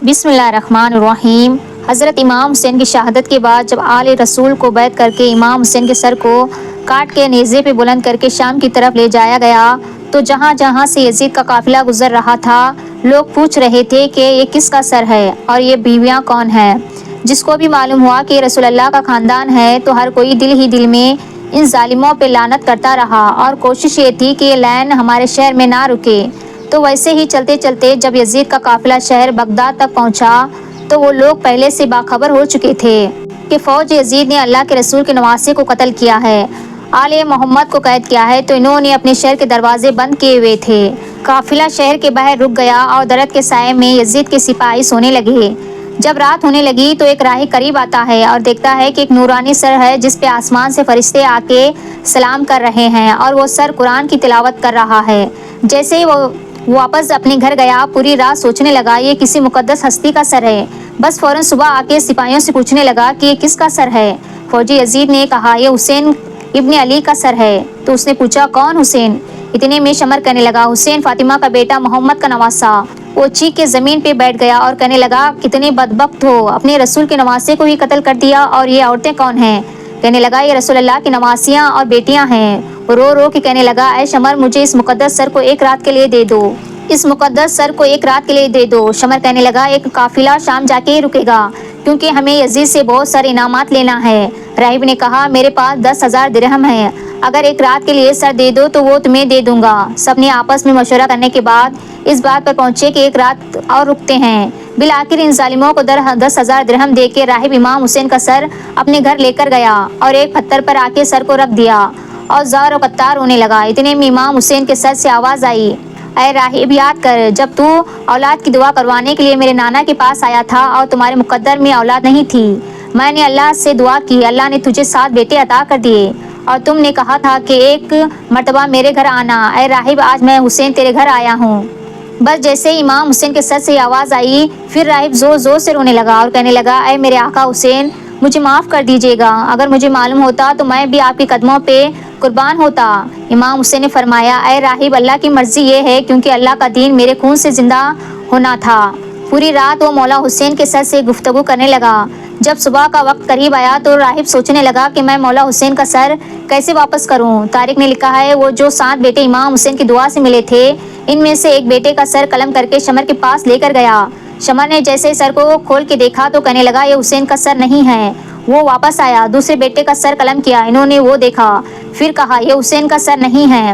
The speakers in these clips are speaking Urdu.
بسم اللہ الرحمن الرحیم۔ حضرت امام حسین کی شہادت کے بعد جب آل رسول کو بیعت کر کے امام حسین کے سر کو کاٹ کے نیزے پہ بلند کر کے شام کی طرف لے جایا گیا تو جہاں جہاں سے یزید کا قافلہ گزر رہا تھا لوگ پوچھ رہے تھے کہ یہ کس کا سر ہے اور یہ بیویاں کون ہیں۔ جس کو بھی معلوم ہوا کہ رسول اللہ کا خاندان ہے تو ہر کوئی دل ہی دل میں ان ظالموں پہ لعنت کرتا رہا اور کوشش یہ تھی کہ یہ لعن ہمارے شہر میں نہ رکے۔ تو ویسے ہی چلتے چلتے جب یزید کا قافلہ شہر بغداد تک پہنچا تو وہ لوگ پہلے سے باخبر ہو چکے تھے کہ فوج یزید نے اللہ کے رسول کے نواسے کو قتل کیا ہے، آل محمد کو قید کیا ہے، تو انہوں نے اپنے شہر کے دروازے بند کیے ہوئے تھے۔ قافلہ شہر کے باہر رک گیا اور درخت کے سائے میں یزید کے سپاہی سونے لگے۔ جب رات ہونے لگی تو ایک راہی قریب آتا ہے اور دیکھتا ہے کہ ایک نورانی سر ہے جس پہ آسمان سے فرشتے آ کے سلام کر رہے ہیں اور وہ سر قرآن کی تلاوت کر رہا ہے۔ جیسے ہی وہ واپس اپنے گھر گیا پوری رات سوچنے لگا یہ کسی مقدس ہستی کا سر ہے، بس فوراً صبح آ کے سپاہیوں سے پوچھنے لگا کہ یہ کس کا سر ہے۔ فوجی یزید نے کہا یہ حسین ابن علی کا سر ہے۔ تو اس نے پوچھا کون حسین؟ اتنے میں شمر کہنے لگا حسین فاطمہ کا بیٹا محمد کا نواسہ۔ وہ چیخ کے زمین پہ بیٹھ گیا اور کہنے لگا کتنے بدبخت ہو، اپنے رسول کے نواسے کو ہی قتل کر دیا، اور یہ عورتیں کون ہیں؟ کہنے لگا یہ رسول اللہ کی نواسیاں اور بیٹیاں ہیں۔ وہ رو رو کے کہنے لگا اے شمر مجھے اس مقدس سر کو ایک رات کے لیے دے دو، اس مقدس سر کو ایک رات کے لیے دے دو۔ شمر کہنے لگا ایک قافلہ شام جا کے ہی رکے گا کیونکہ ہمیں یزید سے بہت سارے انعامات لینا ہے۔ راہب نے کہا میرے پاس 10,000 درہم ہیں، اگر ایک رات کے لیے سر دے دو تو وہ تمہیں دے دوں گا۔ سب نے آپس میں مشورہ کرنے کے بعد اس بات پر پہنچے کہ ایک رات اور رکتے ہیں۔ بالآخر ان ظالموں کو 10,000 درہم دے کے راہب امام حسین کا سر اپنے گھر لے کر گیا اور ایک پتھر پر آ کے سر کو رکھ دیا اور زار و قطار رونے لگا۔ اتنے میں امام حسین کے سر سے آواز آئی اے راہب یاد کر جب تو اولاد کی دعا کروانے کے لیے میرے نانا کے پاس آیا تھا اور تمہارے مقدر میں اولاد نہیں تھی، میں نے اللہ سے دعا کی، اللہ نے تجھے 7 بیٹے عطا کر دیے اور تم نے کہا تھا کہ ایک مرتبہ میرے گھر آنا۔ اے راہب آج میں حسین تیرے گھر آیا ہوں۔ بس جیسے ہی امام حسین کے سر سے آواز آئی پھر راہب زور زور سے رونے لگا اور کہنے لگا اے میرے آقا حسین مجھے معاف کر دیجیے گا، اگر مجھے معلوم ہوتا تو میں بھی آپ کے قدموں پہ قربان ہوتا۔ امام حسین نے فرمایا اے راہب اللہ کی مرضی یہ ہے کیونکہ اللہ کا دین میرے خون سے زندہ ہونا تھا۔ پوری رات وہ مولا حسین کے سر سے گفتگو کرنے لگا۔ جب صبح کا وقت قریب آیا تو راہب سوچنے لگا کہ میں مولا حسین کا سر کیسے واپس کروں۔ تاریخ نے لکھا ہے وہ جو 7 بیٹے امام حسین کی دعا سے ملے تھے ان میں سے ایک بیٹے کا سر قلم کر کے شمر کے پاس لے کر گیا۔ شمر نے جیسے سر کو کھول کے دیکھا تو کہنے لگا یہ حسین کا سر نہیں ہے۔ وہ واپس آیا، دوسرے بیٹے کا سر قلم کیا، انہوں نے وہ دیکھا، پھر کہا یہ حسین کا سر نہیں ہے۔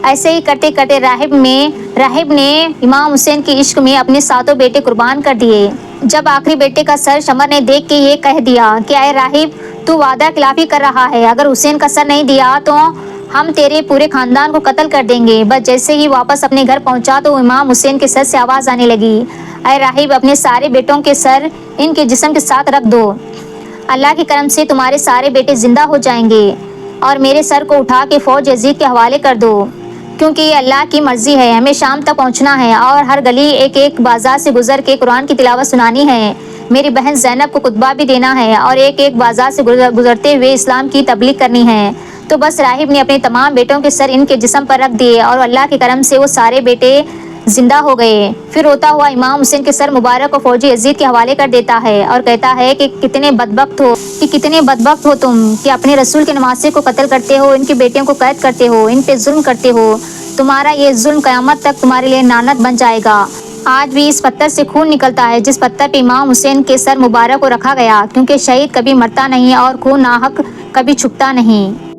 ایسے ہی کرتے کرتے راہب نے امام حسین کے عشق میں اپنے 7 بیٹے قربان کر دیے۔ جب آخری بیٹے کا سر شمر نے دیکھ کے یہ کہہ دیا کہ اے راہب تو وعدہ خلافی کر رہا ہے، اگر حسین کا سر نہیں دیا تو ہم تیرے پورے خاندان کو قتل کر دیں گے۔ بس جیسے ہی واپس اپنے گھر پہنچا تو امام حسین کے سر سے آواز آنے لگی اے راہب اپنے سارے بیٹوں کے سر ان کے جسم کے ساتھ رکھ دو، اللہ کے کرم سے تمہارے سارے بیٹے زندہ ہو جائیں گے، اور میرے سر کو اٹھا کے فوج یزید کے حوالے کر دو کیونکہ یہ اللہ کی مرضی ہے، ہمیں شام تک پہنچنا ہے اور ہر گلی ایک ایک بازار سے گزر کے قرآن کی تلاوت سنانی ہے، میری بہن زینب کو خطبہ بھی دینا ہے اور ایک ایک بازار سے گزرتے ہوئے اسلام کی تبلیغ کرنی ہے۔ تو بس راہب نے اپنے تمام بیٹوں کے سر ان کے جسم پر رکھ دیے اور اللہ کے کرم سے وہ سارے بیٹے زندہ ہو گئے۔ پھر روتا ہوا امام حسین کے سر مبارک کو فوجی یزید کے حوالے کر دیتا ہے اور کہتا ہے کہ کتنے بدبخت ہو تم کہ اپنے رسول کے نواسے کو قتل کرتے ہو، ان کی بیٹیوں کو قید کرتے ہو، ان پہ ظلم کرتے ہو، تمہارا یہ ظلم قیامت تک تمہارے لیے لعنت بن جائے گا۔ آج بھی اس پتھر سے خون نکلتا ہے جس پتھر پہ امام حسین کے سر مبارک کو رکھا گیا، کیونکہ شہید کبھی مرتا نہیں اور خون ناحق کبھی چھپتا نہیں۔